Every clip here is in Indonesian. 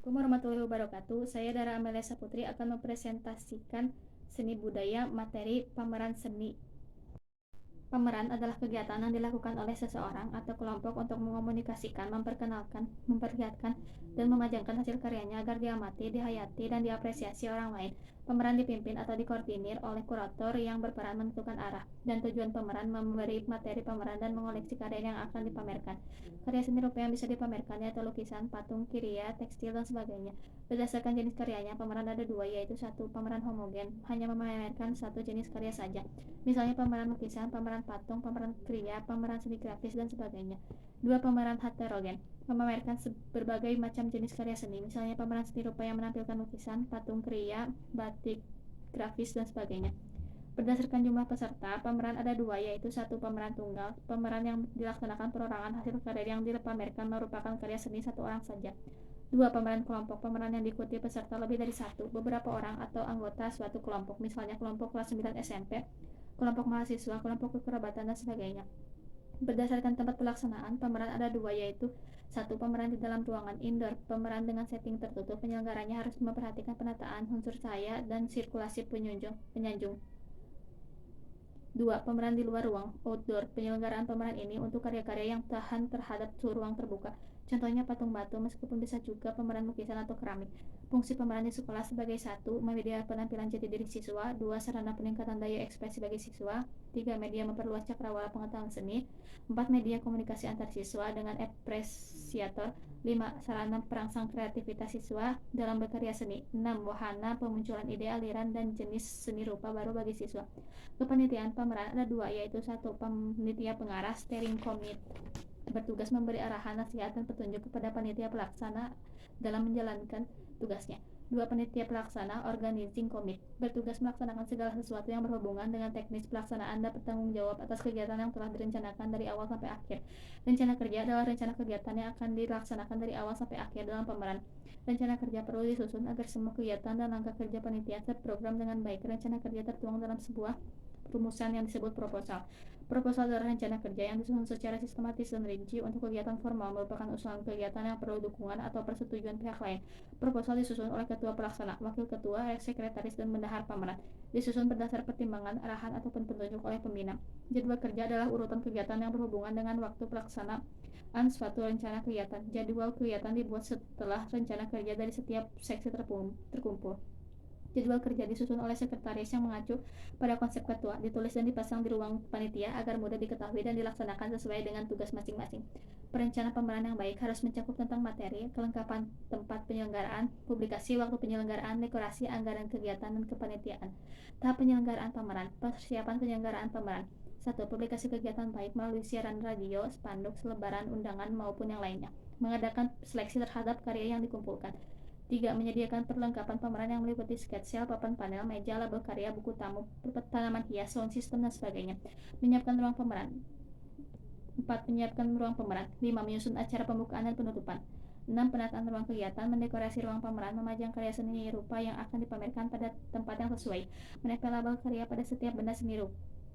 Assalamualaikum warahmatullahi wabarakatuh. Saya Dara Amelia Saputri akan mempresentasikan seni budaya materi pameran seni. Pameran adalah kegiatan yang dilakukan oleh seseorang atau kelompok untuk mengomunikasikan, memperkenalkan, memperlihatkan, dan memajangkan hasil karyanya agar diamati, dihayati, dan diapresiasi orang lain. Pameran dipimpin atau dikoordinir oleh kurator yang berperan menentukan arah, dan tujuan pameran memberi materi pameran dan mengoleksi karya yang akan dipamerkan. Karya seni rupa yang bisa dipamerkan yaitu lukisan, patung, kirya, tekstil, dan sebagainya. Berdasarkan jenis karyanya, pameran ada dua, yaitu satu, pameran homogen, hanya memamerkan satu jenis karya saja. Misalnya pameran lukisan, pameran patung, pameran kriya, pameran seni grafis, dan sebagainya. Dua, pameran heterogen, memamerkan berbagai macam jenis karya seni. Misalnya pameran seni rupa yang menampilkan lukisan, patung kriya, batik, grafis, dan sebagainya. Berdasarkan jumlah peserta, pameran ada dua, yaitu satu, pameran tunggal, pameran yang dilaksanakan perorangan hasil karya yang dipamerkan merupakan karya seni satu orang saja. Dua, pameran kelompok, pameran yang diikuti peserta lebih dari satu, beberapa orang atau anggota suatu kelompok, misalnya kelompok kelas 9 SMP, kelompok mahasiswa, kelompok kekerabatan, dan sebagainya. Berdasarkan tempat pelaksanaan, pameran ada dua, yaitu satu, pameran di dalam ruangan indoor, pameran dengan setting tertutup, penyelenggaranya harus memperhatikan penataan, unsur cahaya, dan sirkulasi penyanjung. Dua, pameran di luar ruang, outdoor, penyelenggaraan pameran ini untuk karya-karya yang tahan terhadap suhu ruang terbuka. Contohnya patung batu, meskipun bisa juga pameran lukisan atau keramik. Fungsi pameran di sekolah sebagai satu, media penampilan jati diri siswa. Dua, sarana peningkatan daya ekspresi bagi siswa. Tiga, media memperluas cakrawala pengetahuan seni. Empat, media komunikasi antar siswa dengan apresiator. 5. Sarana perangsang kreativitas siswa dalam berkarya seni. 6. Wahana pemunculan ide, aliran, dan jenis seni rupa baru bagi siswa. Kepanitiaan pameran ada dua, yaitu satu, panitia pengarah steering committee, bertugas memberi arahan, nasihat, dan petunjuk kepada panitia pelaksana dalam menjalankan tugasnya. Dua, panitia pelaksana organizing committee, bertugas melaksanakan segala sesuatu yang berhubungan dengan teknis pelaksanaan dan bertanggung jawab atas kegiatan yang telah direncanakan dari awal sampai akhir. Rencana kerja adalah rencana kegiatan yang akan dilaksanakan dari awal sampai akhir dalam pameran. Rencana kerja perlu disusun agar semua kegiatan dan langkah kerja panitia terprogram dengan baik. Rencana kerja tertuang dalam sebuah rumusan yang disebut proposal. Proposal adalah rencana kerja yang disusun secara sistematis dan rinci. Untuk kegiatan formal merupakan usulan kegiatan yang perlu dukungan atau persetujuan pihak lain. Proposal disusun oleh ketua pelaksana, wakil ketua, sekretaris, dan bendahar pameran. Disusun berdasar pertimbangan, arahan, ataupun petunjuk oleh pembina. Jadwal kerja adalah urutan kegiatan yang berhubungan dengan waktu pelaksanaan suatu rencana kegiatan. Jadwal kegiatan dibuat setelah rencana kerja dari setiap seksi terkumpul. Jadwal kerja disusun oleh sekretaris yang mengacu pada konsep ketua, ditulis dan dipasang di ruang panitia agar mudah diketahui dan dilaksanakan sesuai dengan tugas masing-masing. Perencanaan pameran yang baik harus mencakup tentang materi, kelengkapan tempat penyelenggaraan, publikasi, waktu penyelenggaraan, dekorasi, anggaran kegiatan, dan kepanitiaan. Tahap penyelenggaraan pameran, persiapan penyelenggaraan pameran. 1. Publikasi kegiatan baik melalui siaran radio, spanduk, selebaran, undangan, maupun yang lainnya. Mengadakan seleksi terhadap karya yang dikumpulkan. 3. Menyediakan perlengkapan pameran yang meliputi sketsel, papan panel, meja, label karya, buku tamu, tanaman hias, sound system, dan sebagainya. Menyiapkan ruang pameran. 4. Menyiapkan ruang pameran. 5. Menyusun acara pembukaan dan penutupan. 6. Penataan ruang kegiatan, mendekorasi ruang pameran, memajang karya seni rupa yang akan dipamerkan pada tempat yang sesuai, menempel label karya pada setiap benda seni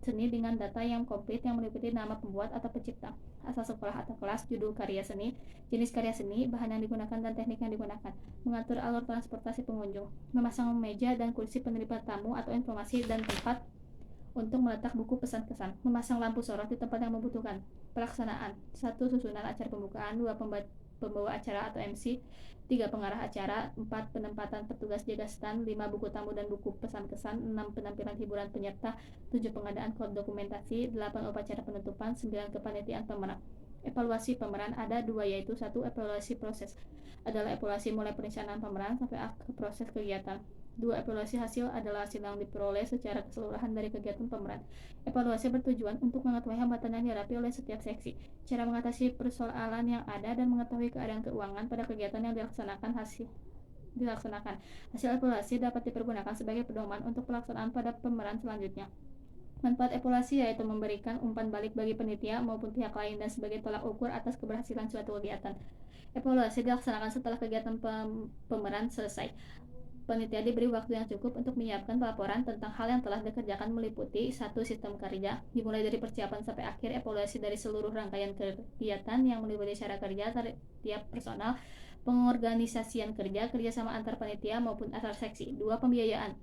dengan data yang komplit yang meliputi nama pembuat atau pencipta, asal sekolah atau kelas, judul karya seni, jenis karya seni, bahan yang digunakan, dan teknik yang digunakan. Mengatur alur transportasi pengunjung, memasang meja dan kursi penerima tamu atau informasi dan tempat untuk meletak buku pesan-kesan, memasang lampu sorot di tempat yang membutuhkan. Pelaksanaan. 1. Susunan acara pembukaan. 2. Pembawa acara atau MC. 3. Pengarah acara. 4. Penempatan petugas jaga stand. 5. Buku tamu dan buku pesan-kesan. 6. Penampilan hiburan penyerta. 7. Pengadaan kode dokumentasi. 8. Upacara penutupan. 9. Kepanitiaan pameran. Evaluasi pameran ada dua, yaitu 1. Evaluasi proses, adalah evaluasi mulai perencanaan pameran sampai akhir proses kegiatan. 2. Evaluasi hasil adalah hasil yang diperoleh secara keseluruhan dari kegiatan pameran. Evaluasi bertujuan untuk mengetahui hambatan yang dihadapi oleh setiap seksi, cara mengatasi persoalan yang ada, dan mengetahui keadaan keuangan pada kegiatan yang dilaksanakan. Hasil evaluasi dapat dipergunakan sebagai pedoman untuk pelaksanaan pada pameran selanjutnya. Manfaat evaluasi yaitu memberikan umpan balik bagi panitia maupun pihak lain dan sebagai tolak ukur atas keberhasilan suatu kegiatan. Evaluasi dilaksanakan setelah kegiatan pameran selesai. Panitia diberi waktu yang cukup untuk menyiapkan laporan tentang hal yang telah dikerjakan, meliputi 1. Sistem kerja, dimulai dari persiapan sampai akhir, evaluasi dari seluruh rangkaian kegiatan yang meliputi cara kerja tiap personal, pengorganisasian kerja, kerjasama antar panitia maupun antar seksi. 2. Pembiayaan.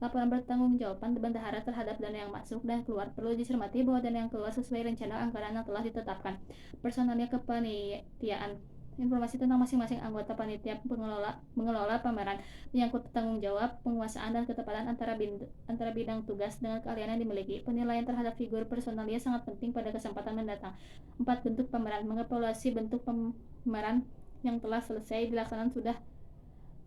Laporan pertanggungjawaban bendahara terhadap dana yang masuk dan keluar perlu dicermati bahwa dana yang keluar sesuai rencana anggaran yang telah ditetapkan. Personalia kepanitiaan. Informasi tentang masing-masing anggota panitia mengelola pameran menyangkut tanggung jawab, penguasaan, dan ketepatan antara bidang tugas dengan keahlian yang dimiliki. Penilaian terhadap figur personalia sangat penting pada kesempatan mendatang. 4. Bentuk pameran. Mengevaluasi bentuk pameran yang telah selesai dilaksanakan sudah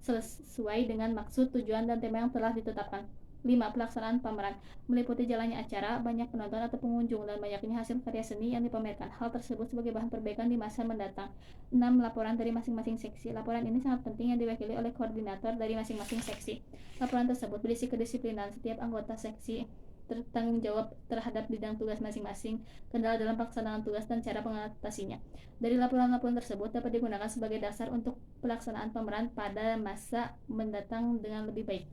sesuai dengan maksud, tujuan, dan tema yang telah ditetapkan. 5. Pelaksanaan pameran meliputi jalannya acara, banyak penonton atau pengunjung, dan banyaknya hasil karya seni yang dipamerkan. Hal tersebut sebagai bahan perbaikan di masa mendatang. 6. Laporan dari masing-masing seksi. Laporan ini sangat penting yang diwakili oleh koordinator dari masing-masing seksi. Laporan tersebut berisi kedisiplinan setiap anggota seksi, bertanggung jawab terhadap bidang tugas masing-masing, kendala dalam pelaksanaan tugas, dan cara mengatasinya. Dari laporan-laporan tersebut dapat digunakan sebagai dasar untuk pelaksanaan pameran pada masa mendatang dengan lebih baik.